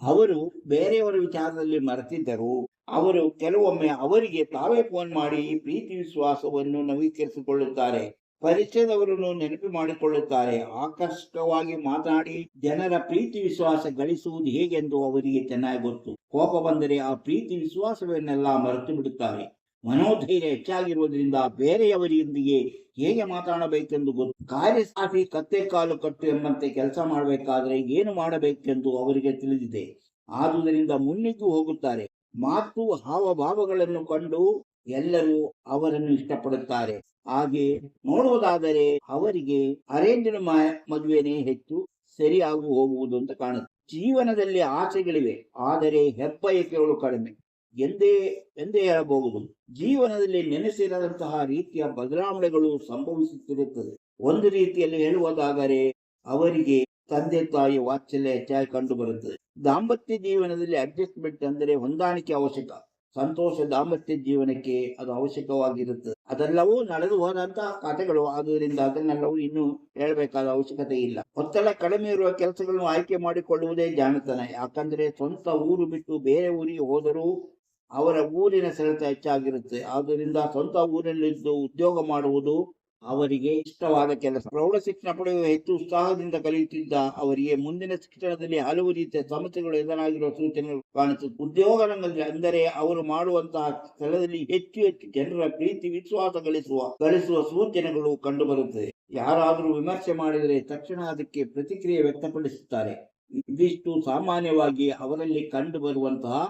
ಅವರು ಬೇರೆಯವರ ವಿಚಾರದಲ್ಲಿ ಮರೆತಿದ್ದರು ಅವರು ಕೆಲವೊಮ್ಮೆ ಅವರಿಗೆ ತಾವೇ ಫೋನ್ ಮಾಡಿ ಪ್ರೀತಿ ವಿಶ್ವಾಸವನ್ನು ನವೀಕರಿಸಿಕೊಳ್ಳುತ್ತಾರೆ. ಪರಿಚಯದವರನ್ನು ನೆನಪು ಮಾಡಿಕೊಳ್ಳುತ್ತಾರೆ. ಆಕರ್ಷಕವಾಗಿ ಮಾತನಾಡಿ ಜನರ ಪ್ರೀತಿ ವಿಶ್ವಾಸ ಗಳಿಸುವುದು ಹೇಗೆಂದು ಅವರಿಗೆ ಚೆನ್ನಾಗಿ ಗೊತ್ತು. ಕೋಪ ಬಂದರೆ ಆ ಪ್ರೀತಿ ವಿಶ್ವಾಸವನ್ನೆಲ್ಲ ಮರೆತು ಬಿಡುತ್ತಾರೆ. ಮನೋಧೈರ್ಯ ಹೆಚ್ಚಾಗಿರುವುದರಿಂದ ಬೇರೆಯವರೊಂದಿಗೆ ಹೇಗೆ ಮಾತನಾಡಬೇಕೆಂದು ಗೊತ್ತು. ಕಾರ್ಯಸಾಧಿ ಕತ್ತೆ ಕಾಲು ಕಟ್ಟು ಎಂಬಂತೆ ಕೆಲಸ ಮಾಡಬೇಕಾದ್ರೆ ಏನು ಮಾಡಬೇಕೆಂದು ಅವರಿಗೆ ತಿಳಿದಿದೆ. ಆದುದರಿಂದ ಮುನ್ನುಗ್ಗಿ ಹೋಗುತ್ತಾರೆ. ಮಾತು ಹಾವಭಾವಗಳನ್ನು ಕಂಡು ಎಲ್ಲರೂ ಅವರನ್ನು ಇಷ್ಟಪಡುತ್ತಾರೆ. ಹಾಗೆ ನೋಡುವುದಾದರೆ ಅವರಿಗೆ ಅರೇಂಜ್ಡ್ ಮದುವೆನೇ ಹೆಚ್ಚು ಸರಿಯಾಗಿ ಹೋಗುವುದು ಅಂತ ಕಾಣುತ್ತೆ. ಜೀವನದಲ್ಲಿ ಆಸೆಗಳಿವೆ, ಆದರೆ ಹೆಬ್ಬಯಕೆಗಳು ಕಡಿಮೆ ಎಂದೇ ಹೇಳಬಹುದು. ಜೀವನದಲ್ಲಿ ನೆನೆಸಿರದಂತಹ ರೀತಿಯ ಬದಲಾವಣೆಗಳು ಸಂಭವಿಸುತ್ತಿರುತ್ತದೆ. ಒಂದು ರೀತಿಯಲ್ಲಿ ಹೇಳುವುದಾದರೆ ಅವರಿಗೆ ತಂದೆ ತಾಯಿ ವಾತ್ಸಲ್ಯ ಹೆಚ್ಚಾಗಿ ಕಂಡು ಬರುತ್ತದೆ. ದಾಂಪತ್ಯ ಜೀವನದಲ್ಲಿ ಅಡ್ಜಸ್ಟ್ಮೆಂಟ್ ಅಂದರೆ ಹೊಂದಾಣಿಕೆ ಅವಶ್ಯಕ. ಸಂತೋಷ ದಾಂಪತ್ಯ ಜೀವನಕ್ಕೆ ಅದು ಅವಶ್ಯಕವಾಗಿರುತ್ತದೆ. ಅದೆಲ್ಲವೂ ನಡೆದು ಹೋದಂತಹ ಕಥೆಗಳು. ಆದ್ದರಿಂದ ಅದನ್ನೆಲ್ಲವೂ ಇನ್ನು ಹೇಳಬೇಕಾದ ಅವಶ್ಯಕತೆ ಇಲ್ಲ. ಒತ್ತಡ ಕಡಿಮೆ ಇರುವ ಕೆಲಸಗಳನ್ನು ಆಯ್ಕೆ ಮಾಡಿಕೊಳ್ಳುವುದೇ ಜಾಣತನ. ಯಾಕಂದ್ರೆ ಸ್ವಂತ ಊರು ಬಿಟ್ಟು ಬೇರೆ ಊರಿಗೆ ಹೋದರೂ ಅವರ ಊರಿನ ಸೆಳೆತ ಹೆಚ್ಚಾಗಿರುತ್ತೆ. ಆದ್ದರಿಂದ ಸ್ವಂತ ಊರಿನಲ್ಲಿದ್ದು ಉದ್ಯೋಗ ಮಾಡುವುದು ಅವರಿಗೆ ಇಷ್ಟವಾದ ಕೆಲಸ. ಪ್ರೌಢ ಶಿಕ್ಷಣ ಪಡೆಯುವ ಹೆಚ್ಚು ಉತ್ಸಾಹದಿಂದ ಕಲಿಯುತ್ತಿದ್ದ ಅವರಿಗೆ ಮುಂದಿನ ಶಿಕ್ಷಣದಲ್ಲಿ ಹಲವು ರೀತಿಯ ಸಮಸ್ಯೆಗಳು ಎದುರಾಗಿರುವ ಸೂಚನೆಗಳು ಕಾಣಿಸುತ್ತೆ. ಉದ್ಯೋಗ ರಂಗದಲ್ಲಿ ಅಂದರೆ ಅವರು ಮಾಡುವಂತಹ ಸ್ಥಳದಲ್ಲಿ ಹೆಚ್ಚು ಜನರ ಪ್ರೀತಿ ವಿಶ್ವಾಸ ಗಳಿಸುವ ಸೂಚನೆಗಳು ಕಂಡುಬರುತ್ತದೆ. ಯಾರಾದರೂ ವಿಮರ್ಶೆ ಮಾಡಿದರೆ ತಕ್ಷಣ ಅದಕ್ಕೆ ಪ್ರತಿಕ್ರಿಯೆ ವ್ಯಕ್ತಪಡಿಸುತ್ತಾರೆ. ಇದಿಷ್ಟು ಸಾಮಾನ್ಯವಾಗಿ ಅವರಲ್ಲಿ ಕಂಡು ಬರುವಂತಹ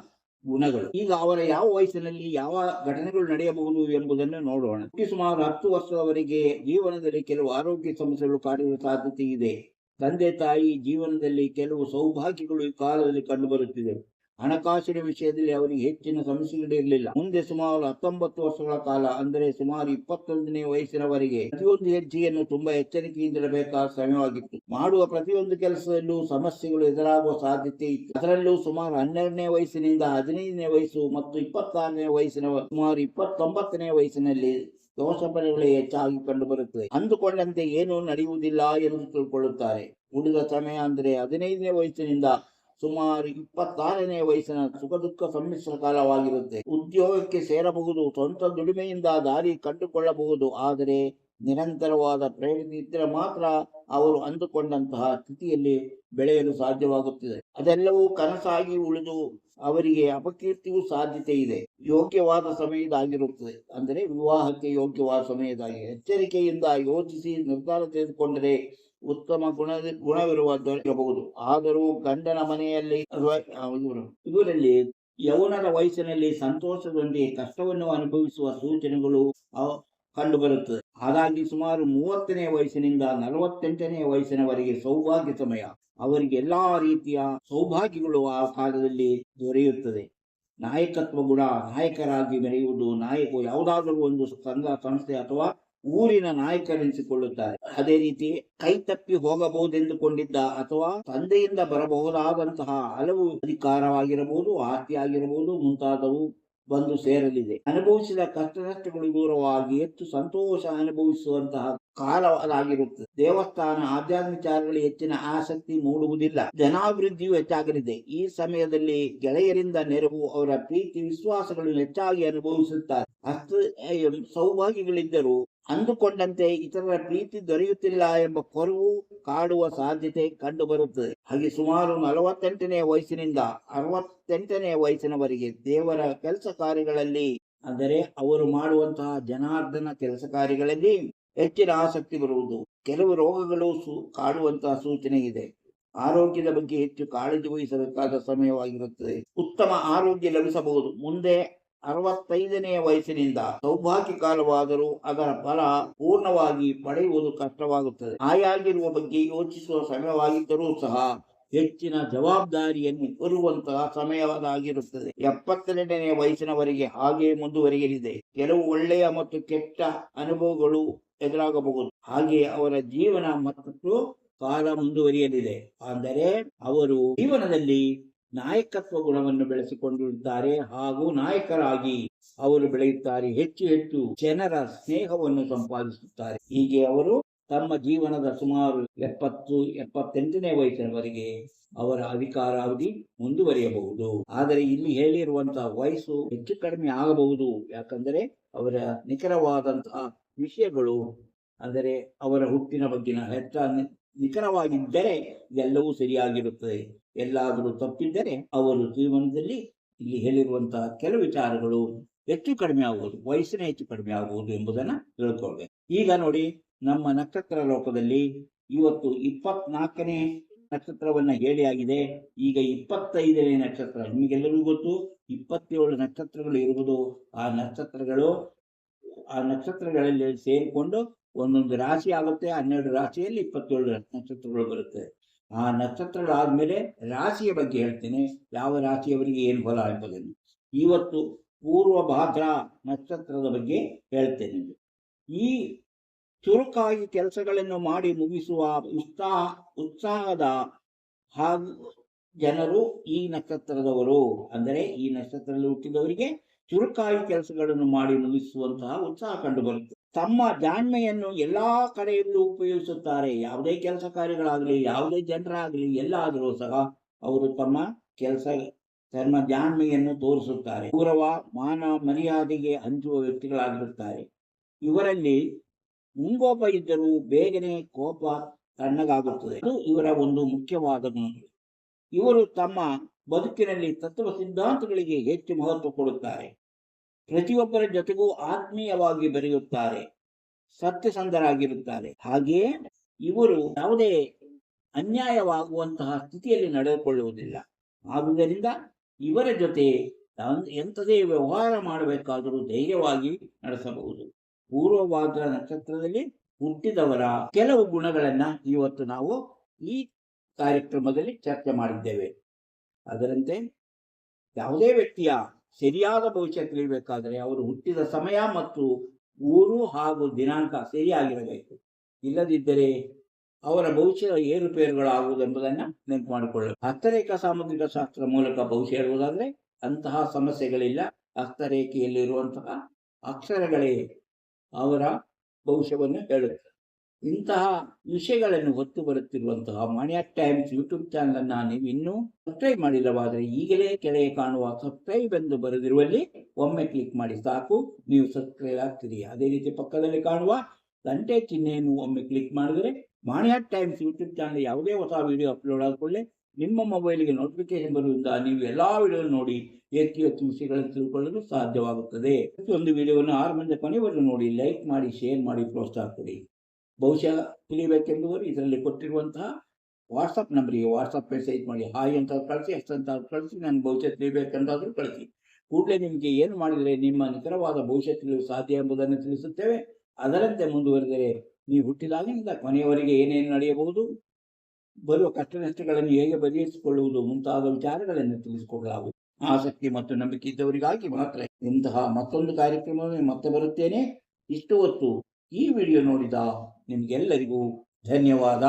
ಗುಣಗಳು. ಈಗ ಅವರ ಯಾವ ವಯಸ್ಸಿನಲ್ಲಿ ಯಾವ ಘಟನೆಗಳು ನಡೆಯಬಹುದು ಎಂಬುದನ್ನು ನೋಡೋಣ. ಸುಮಾರು 10 ವರ್ಷದವರೆಗೆ ಜೀವನದಲ್ಲಿ ಕೆಲವು ಆರೋಗ್ಯ ಸಮಸ್ಯೆಗಳು ಕಾಡುವ ಸಾಧ್ಯತೆ ಇದೆ. ತಂದೆ ತಾಯಿ ಜೀವನದಲ್ಲಿ ಕೆಲವು ಸೌಭಾಗ್ಯಗಳು ಈ ಕಾಲದಲ್ಲಿ ಕಂಡುಬರುತ್ತಿದೆ. ಹಣಕಾಸಿನ ವಿಷಯದಲ್ಲಿ ಅವರಿಗೆ ಹೆಚ್ಚಿನ ಸಮಸ್ಯೆಗಳಿರಲಿಲ್ಲ. ಮುಂದೆ ಸುಮಾರು 19 ವರ್ಷಗಳ ಕಾಲ ಅಂದರೆ ಸುಮಾರು 21ನೇ ವಯಸ್ಸಿನವರೆಗೆ ಪ್ರತಿಯೊಂದು ಹೆಜ್ಜೆಯನ್ನು ತುಂಬಾ ಎಚ್ಚರಿಕೆಯಿಂದಿರಬೇಕಾದ ಸಮಯವಾಗಿತ್ತು. ಮಾಡುವ ಪ್ರತಿಯೊಂದು ಕೆಲಸದಲ್ಲೂ ಸಮಸ್ಯೆಗಳು ಎದುರಾಗುವ ಸಾಧ್ಯತೆ ಇತ್ತು. ಅದರಲ್ಲೂ ಸುಮಾರು 12ನೇ ವಯಸ್ಸಿನಿಂದ 15ನೇ ವಯಸ್ಸು ಮತ್ತು 26ನೇ ವಯಸ್ಸಿನ ಸುಮಾರು 29ನೇ ವಯಸ್ಸಿನಲ್ಲಿ ದೋಷಫಲಗಳೇ ಹೆಚ್ಚಾಗಿ ಕಂಡುಬರುತ್ತದೆ. ಅಂದುಕೊಂಡಂತೆ ಏನೂ ನಡೆಯುವುದಿಲ್ಲ ಎಂದು ತಿಳ್ಕೊಳ್ಳುತ್ತಾರೆ. ಉಳಿದ ಸಮಯ ಅಂದರೆ 15ನೇ ವಯಸ್ಸಿನಿಂದ ಸುಮಾರು 26ನೇ ವಯಸ್ಸಿನ ಸುಖ ದುಃಖ ಸಮ್ಮಿಶ್ರ ಕಾಲವಾಗಿರುತ್ತೆ. ಉದ್ಯೋಗಕ್ಕೆ ಸೇರಬಹುದು, ಸ್ವಂತ ದುಡಿಮೆಯಿಂದ ದಾರಿ ಕಂಡುಕೊಳ್ಳಬಹುದು. ಆದರೆ ನಿರಂತರವಾದ ಪ್ರಯತ್ನ ಇದ್ದರೆ ಮಾತ್ರ ಅವರು ಅಂದುಕೊಂಡಂತಹ ಸ್ಥಿತಿಯಲ್ಲಿ ಬೆಳೆಯಲು ಸಾಧ್ಯವಾಗುತ್ತದೆ. ಅದೆಲ್ಲವೂ ಕನಸಾಗಿ ಉಳಿದು ಅವರಿಗೆ ಅಪಕೀರ್ತಿಯೂ ಸಾಧ್ಯತೆ ಇದೆ. ಯೋಗ್ಯವಾದ ಸಮಯದಾಗಿರುತ್ತದೆ, ಅಂದರೆ ವಿವಾಹಕ್ಕೆ ಯೋಗ್ಯವಾದ ಸಮಯದಾಗಿದೆ. ಎಚ್ಚರಿಕೆಯಿಂದ ಯೋಚಿಸಿ ನಿರ್ಧಾರ ತೆಗೆದುಕೊಂಡರೆ ಉತ್ತಮ ಗುಣವಿರಬಹುದು. ಆದರೂ ಗಂಡನ ಮನೆಯಲ್ಲಿ ಇವರಲ್ಲಿ ಯೌವನದ ವಯಸ್ಸಿನಲ್ಲಿ ಸಂತೋಷದೊಂದಿಗೆ ಕಷ್ಟವನ್ನು ಅನುಭವಿಸುವ ಸೂಚನೆಗಳು ಕಂಡುಬರುತ್ತದೆ. ಹಾಗಾಗಿ ಸುಮಾರು 30ನೇ ವಯಸ್ಸಿನಿಂದ 48ನೇ ವಯಸ್ಸಿನವರೆಗೆ ಸೌಭಾಗ್ಯ ಸಮಯ. ಅವರಿಗೆ ಎಲ್ಲಾ ರೀತಿಯ ಸೌಭಾಗ್ಯಗಳು ಆ ಕಾಲದಲ್ಲಿ ದೊರೆಯುತ್ತದೆ. ನಾಯಕತ್ವ ಗುಣ, ನಾಯಕರಾಗಿ ಮೆರೆಯುವುದು. ನಾಯಕರು ಯಾವುದಾದರೂ ಒಂದು ಸಂಘ ಸಂಸ್ಥೆ ಅಥವಾ ಊರಿನ ನಾಯಕರೆನಿಸಿಕೊಳ್ಳುತ್ತಾರೆ. ಅದೇ ರೀತಿ ಕೈ ತಪ್ಪಿ ಹೋಗಬಹುದೆಂದುಕೊಂಡಿದ್ದ ಅಥವಾ ತಂದೆಯಿಂದ ಬರಬಹುದಾದಂತಹ ಹಲವು ಅಧಿಕಾರವಾಗಿರಬಹುದು, ಆಸ್ತಿ ಆಗಿರಬಹುದು, ಮುಂತಾದವು ಬಂದು ಸೇರಲಿದೆ. ಅನುಭವಿಸಿದ ಕಷ್ಟ ನಷ್ಟಗಳು ದೂರವಾಗಿ ಹೆಚ್ಚು ಸಂತೋಷ ಅನುಭವಿಸುವಂತಹ ಕಾಲ ಅದಾಗಿರುತ್ತದೆ. ದೇವಸ್ಥಾನ ಆಧ್ಯಾತ್ಮಿಚಾರಗಳಿಗೆ ಹೆಚ್ಚಿನ ಆಸಕ್ತಿ ಮೂಡುವುದಿಲ್ಲ. ಜನಾಭಿವೃದ್ಧಿಯು ಹೆಚ್ಚಾಗಲಿದೆ. ಈ ಸಮಯದಲ್ಲಿ ಗೆಳೆಯರಿಂದ ನೆರವು, ಅವರ ಪ್ರೀತಿ ವಿಶ್ವಾಸಗಳನ್ನು ಹೆಚ್ಚಾಗಿ ಅನುಭವಿಸುತ್ತಾರೆ. ಸೌಭಾಗ್ಯಗಳಿದ್ದರೂ ಅಂದುಕೊಂಡಂತೆ ಇತರರ ಪ್ರೀತಿ ದೊರೆಯುತ್ತಿಲ್ಲ ಎಂಬ ಕೊರವು ಕಾಡುವ ಸಾಧ್ಯತೆ ಕಂಡುಬರುತ್ತದೆ. ಹಾಗೆ ಸುಮಾರು 48ನೇ ವಯಸ್ಸಿನಿಂದ 68ನೇ ವಯಸ್ಸಿನವರೆಗೆ ದೇವರ ಕೆಲಸ ಕಾರ್ಯಗಳಲ್ಲಿ, ಅಂದರೆ ಅವರು ಮಾಡುವಂತಹ ಜನಾರ್ದನ ಕೆಲಸ ಕಾರ್ಯಗಳಲ್ಲಿ ಹೆಚ್ಚಿನ ಆಸಕ್ತಿ ಬರುವುದು. ಕೆಲವು ರೋಗಗಳು ಕಾಡುವಂತಹ ಸೂಚನೆ ಇದೆ. ಆರೋಗ್ಯದ ಬಗ್ಗೆ ಹೆಚ್ಚು ಕಾಳಜಿ ವಹಿಸಬೇಕಾದ ಸಮಯವಾಗಿರುತ್ತದೆ. ಉತ್ತಮ ಆರೋಗ್ಯ ಲಭಿಸಬಹುದು. ಮುಂದೆ 65ನೇ ವಯಸ್ಸಿನಿಂದ ಸೌಭಾಗ್ಯ ಕಾಲವಾದರೂ ಅದರ ಫಲ ಪೂರ್ಣವಾಗಿ ಪಡೆಯುವುದು ಕಷ್ಟವಾಗುತ್ತದೆ. ಆಯಾಗಿರುವ ಬಗ್ಗೆ ಯೋಚಿಸುವ ಸಮಯವಾಗಿದ್ದರೂ ಸಹ ಹೆಚ್ಚಿನ ಜವಾಬ್ದಾರಿಯನ್ನು ಹೊರುವಂತಹ ಸಮಯವಾಗಿರುತ್ತದೆ. 72ನೇ ವಯಸ್ಸಿನವರೆಗೆ ಹಾಗೆ ಮುಂದುವರಿಯಲಿದೆ. ಕೆಲವು ಒಳ್ಳೆಯ ಮತ್ತು ಕೆಟ್ಟ ಅನುಭವಗಳು ಎದುರಾಗಬಹುದು. ಹಾಗೆ ಅವರ ಜೀವನ ಮತ್ತು ಕಾಲ ಮುಂದುವರಿಯಲಿದೆ. ಅಂದರೆ ಅವರು ಜೀವನದಲ್ಲಿ ನಾಯಕತ್ವ ಗುಣವನ್ನು ಬೆಳೆಸಿಕೊಂಡಿರುತ್ತಾರೆ ಹಾಗೂ ನಾಯಕರಾಗಿ ಅವರು ಬೆಳೆಯುತ್ತಾರೆ. ಹೆಚ್ಚು ಹೆಚ್ಚು ಜನರ ಸ್ನೇಹವನ್ನು ಸಂಪಾದಿಸುತ್ತಾರೆ. ಹೀಗೆ ಅವರು ತಮ್ಮ ಜೀವನದ ಸುಮಾರು 70-78ನೇ ವಯಸ್ಸಿನವರೆಗೆ ಅವರ ಅಧಿಕಾರಾವಧಿ ಮುಂದುವರಿಯಬಹುದು. ಆದರೆ ಇಲ್ಲಿ ಹೇಳಿರುವಂತಹ ವಯಸ್ಸು ಹೆಚ್ಚು ಕಡಿಮೆ ಆಗಬಹುದು. ಯಾಕಂದರೆ ಅವರ ನಿಖರವಾದಂತಹ ವಿಷಯಗಳು, ಅಂದರೆ ಅವರ ಹುಟ್ಟಿನ ಬಗ್ಗಿನ ನಿಖರವಾಗಿದ್ದರೆ ಎಲ್ಲವೂ ಸರಿಯಾಗಿರುತ್ತದೆ. ಎಲ್ಲಾದರೂ ತಪ್ಪಿದ್ದರೆ ಅವರು ಜೀವನದಲ್ಲಿ ಇಲ್ಲಿ ಹೇಳಿರುವಂತಹ ಕೆಲವು ವಿಚಾರಗಳು ಹೆಚ್ಚು ಕಡಿಮೆ ಆಗುವುದು, ವಯಸ್ಸಿನ ಹೆಚ್ಚು ಕಡಿಮೆ ಆಗುವುದು ಎಂಬುದನ್ನು ತಿಳ್ಕೊಳ್ಬೇಕು. ಈಗ ನೋಡಿ, ನಮ್ಮ ನಕ್ಷತ್ರ ಲೋಕದಲ್ಲಿ ಇವತ್ತು 24ನೇ ನಕ್ಷತ್ರವನ್ನ ಹೇಳಿಯಾಗಿದೆ. ಈಗ 25ನೇ ನಕ್ಷತ್ರ. ನಿಮಗೆಲ್ಲರಿಗೂ ಗೊತ್ತು, 27 ನಕ್ಷತ್ರಗಳು ಇರುವುದು. ಆ ನಕ್ಷತ್ರಗಳಲ್ಲಿ ಸೇರಿಕೊಂಡು ಒಂದೊಂದು ರಾಶಿ ಆಗುತ್ತೆ. 12 ರಾಶಿಯಲ್ಲಿ 27 ನಕ್ಷತ್ರಗಳು ಬರುತ್ತೆ. ಆ ನಕ್ಷತ್ರಗಳಾದ್ಮೇಲೆ ರಾಶಿಯ ಬಗ್ಗೆ ಹೇಳ್ತೇನೆ, ಯಾವ ರಾಶಿಯವರಿಗೆ ಏನು ಫಲ ಎಂಬುದನ್ನು. ಇವತ್ತು ಪೂರ್ವ ಭಾದ್ರ ನಕ್ಷತ್ರದ ಬಗ್ಗೆ ಹೇಳ್ತೇನೆ. ಈ ಚುರುಕಾಗಿ ಕೆಲಸಗಳನ್ನು ಮಾಡಿ ಮುಗಿಸುವ ಉತ್ಸಾಹದ ಹಾಗೂ ಜನರು ಈ ನಕ್ಷತ್ರದವರು. ಅಂದರೆ ಈ ನಕ್ಷತ್ರದಲ್ಲಿ ಹುಟ್ಟಿದವರಿಗೆ ಚುರುಕಾಗಿ ಕೆಲಸಗಳನ್ನು ಮಾಡಿ ಮುಗಿಸುವಂತಹ ಉತ್ಸಾಹ ಕಂಡುಬರುತ್ತೆ. ತಮ್ಮ ಜಾಣ್ಮೆಯನ್ನು ಎಲ್ಲಾ ಕಡೆಯಲ್ಲೂ ಉಪಯೋಗಿಸುತ್ತಾರೆ. ಯಾವುದೇ ಕೆಲಸ ಕಾರ್ಯಗಳಾಗಲಿ, ಯಾವುದೇ ಜನರಾಗಲಿ, ಎಲ್ಲಾದರೂ ಸಹ ಅವರು ತಮ್ಮ ಜಾಣ್ಮೆಯನ್ನು ತೋರಿಸುತ್ತಾರೆ. ಗೌರವ, ಮಾನ ಮರ್ಯಾದೆಗೆ ಹಂಚುವ ವ್ಯಕ್ತಿಗಳಾಗಿರುತ್ತಾರೆ. ಇವರಲ್ಲಿ ಮುಂಗೋಪ ಇದ್ದರೂ ಬೇಗನೆ ಕೋಪ ತಣ್ಣಗಾಗುತ್ತದೆ. ಅದು ಇವರ ಒಂದು ಮುಖ್ಯವಾದ ಗುಣಗಳು. ಇವರು ತಮ್ಮ ಬದುಕಿನಲ್ಲಿ ತತ್ವ ಸಿದ್ಧಾಂತಗಳಿಗೆ ಹೆಚ್ಚು ಮಹತ್ವ ಕೊಡುತ್ತಾರೆ. ಪ್ರತಿಯೊಬ್ಬರ ಜೊತೆಗೂ ಆತ್ಮೀಯವಾಗಿ ಬೆರೆಯುತ್ತಾರೆ. ಸತ್ಯಸಂಧರಾಗಿರುತ್ತಾರೆ. ಹಾಗೆಯೇ ಇವರು ಯಾವುದೇ ಅನ್ಯಾಯವಾಗುವಂತಹ ಸ್ಥಿತಿಯಲ್ಲಿ ನಡೆದುಕೊಳ್ಳುವುದಿಲ್ಲ. ಆದುದರಿಂದ ಇವರ ಜೊತೆ ಎಂಥದೇ ವ್ಯವಹಾರ ಮಾಡಬೇಕಾದರೂ ಧೈರ್ಯವಾಗಿ ನಡೆಸಬಹುದು. ಪೂರ್ವಭಾದ್ರ ನಕ್ಷತ್ರದಲ್ಲಿ ಹುಟ್ಟಿದವರ ಕೆಲವು ಗುಣಗಳನ್ನ ಇವತ್ತು ನಾವು ಈ ಕಾರ್ಯಕ್ರಮದಲ್ಲಿ ಚರ್ಚೆ ಮಾಡಿದ್ದೇವೆ. ಅದರಂತೆ ಯಾವುದೇ ವ್ಯಕ್ತಿಯ ಸರಿಯಾದ ಭವಿಷ್ಯ ತಿಳಿಯಬೇಕಾದರೆ ಅವರು ಹುಟ್ಟಿದ ಸಮಯ ಮತ್ತು ಊರು ಹಾಗೂ ದಿನಾಂಕ ಸರಿಯಾಗಿರಬೇಕು. ಇಲ್ಲದಿದ್ದರೆ ಅವರ ಭವಿಷ್ಯದ ಏರುಪೇರುಗಳಾಗುವುದೆಂಬುದನ್ನು ನೆನಪು ಮಾಡಿಕೊಳ್ಳಬೇಕು. ಹಸ್ತರೇಖಾ ಸಾಮುದ್ರಿಕ ಶಾಸ್ತ್ರ ಮೂಲಕ ಭವಿಷ್ಯ ಹೇಳುವುದಾದರೆ ಅಂತಹ ಸಮಸ್ಯೆಗಳಿಲ್ಲ. ಹಸ್ತರೇಖೆಯಲ್ಲಿರುವಂತಹ ಅಕ್ಷರಗಳೇ ಅವರ ಭವಿಷ್ಯವನ್ನು ಹೇಳುತ್ತೆ. ಇಂತಹ ವಿಷಯಗಳನ್ನು ಹೊತ್ತು ಬರುತ್ತಿರುವಂತಹ ಮಾಣಿಯಾ ಟೈಮ್ಸ್ ಯೂಟ್ಯೂಬ್ ಚಾನಲ್ ಅನ್ನ ನೀವು ಇನ್ನೂ ಸಬ್ಸ್ಕ್ರೈಬ್ ಮಾಡಿಲ್ಲವಾದರೆ ಈಗಲೇ ಕೆಳಗೆ ಕಾಣುವ ಸಬ್ಸ್ಕ್ರೈಬ್ ಎಂದು ಬರೆದಿರುವಲ್ಲಿ ಒಮ್ಮೆ ಕ್ಲಿಕ್ ಮಾಡಿ ಸಾಕು, ನೀವು ಸಬ್ಸ್ಕ್ರೈಬ್ ಆಗ್ತೀರಿ. ಅದೇ ರೀತಿ ಪಕ್ಕದಲ್ಲಿ ಕಾಣುವ ಗಂಟೆ ಚಿಹ್ನೆಯನ್ನು ಒಮ್ಮೆ ಕ್ಲಿಕ್ ಮಾಡಿದರೆ ಮಾಣಿಯಾ ಟೈಮ್ಸ್ ಯೂಟ್ಯೂಬ್ ಚಾನಲ್ ಯಾವುದೇ ಹೊಸ ವಿಡಿಯೋ ಅಪ್ಲೋಡ್ ಆದ ನಿಮ್ಮ ಮೊಬೈಲ್ಗೆ ನೋಟಿಫಿಕೇಶನ್ ಬರುವುದರಿಂದ ನೀವು ಎಲ್ಲಾ ವಿಡಿಯೋ ನೋಡಿ ಹೆಚ್ಚು ಹೆಚ್ಚು ವಿಷಯಗಳನ್ನು ತಿಳ್ಕೊಳ್ಳಲು ಸಾಧ್ಯವಾಗುತ್ತದೆ. ಪ್ರತಿಯೊಂದು ವಿಡಿಯೋವನ್ನು ಆರಂಭದಿಂದ ಕೊನೆವರೆಗೂ ನೋಡಿ, ಲೈಕ್ ಮಾಡಿ, ಶೇರ್ ಮಾಡಿ, ಪ್ರೋತ್ಸಾಹ ಕೊಡಿ. ಬಹುಶಃ ತಿಳಿಬೇಕೆಂಬುವರು ಇದರಲ್ಲಿ ಕೊಟ್ಟಿರುವಂತಹ ವಾಟ್ಸಪ್ ನಂಬರಿಗೆ ವಾಟ್ಸಪ್ ಮೆಸೇಜ್ ಮಾಡಿ, ಹಾಯ್ ಅಂತ ಕಳಿಸಿ, ಎಸ್ ಅಂತ ಕಳಿಸಿ, ನಾನು ಭವಿಷ್ಯ ತಿಳಿಬೇಕೆಂದಾದರೂ ಕಳಿಸಿ. ಕೂಡಲೇ ನಿಮಗೆ ಏನು ಮಾಡಿದರೆ ನಿಮ್ಮ ನಿಖರವಾದ ಭವಿಷ್ಯ ತಿಳಿಯಲು ಸಾಧ್ಯ ಎಂಬುದನ್ನು ತಿಳಿಸುತ್ತೇವೆ. ಅದರಂತೆ ಮುಂದುವರೆದರೆ ನೀವು ಹುಟ್ಟಿದಾಗಿನಿಂದ ಕೊನೆಯವರೆಗೆ ಏನೇನು ನಡೆಯಬಹುದು, ಬರುವ ಕಷ್ಟ ನಷ್ಟಗಳನ್ನು ಹೇಗೆ ಬಗೆಹರಿಸಿಕೊಳ್ಳುವುದು ಮುಂತಾದ ವಿಚಾರಗಳನ್ನು ತಿಳಿಸಿಕೊಡಲಾಗುವುದು. ಆಸಕ್ತಿ ಮತ್ತು ನಂಬಿಕೆ ಇದ್ದವರಿಗಾಗಿ ಮಾತ್ರ ಇಂತಹ ಮತ್ತೊಂದು ಕಾರ್ಯಕ್ರಮವನ್ನು ಮತ್ತೆ ಬರುತ್ತೇನೆ. ಇಷ್ಟು ಹೊತ್ತು ಈ ವಿಡಿಯೋ ನೋಡಿದ ನಿಮಗೆಲ್ಲರಿಗೂ ಧನ್ಯವಾದ.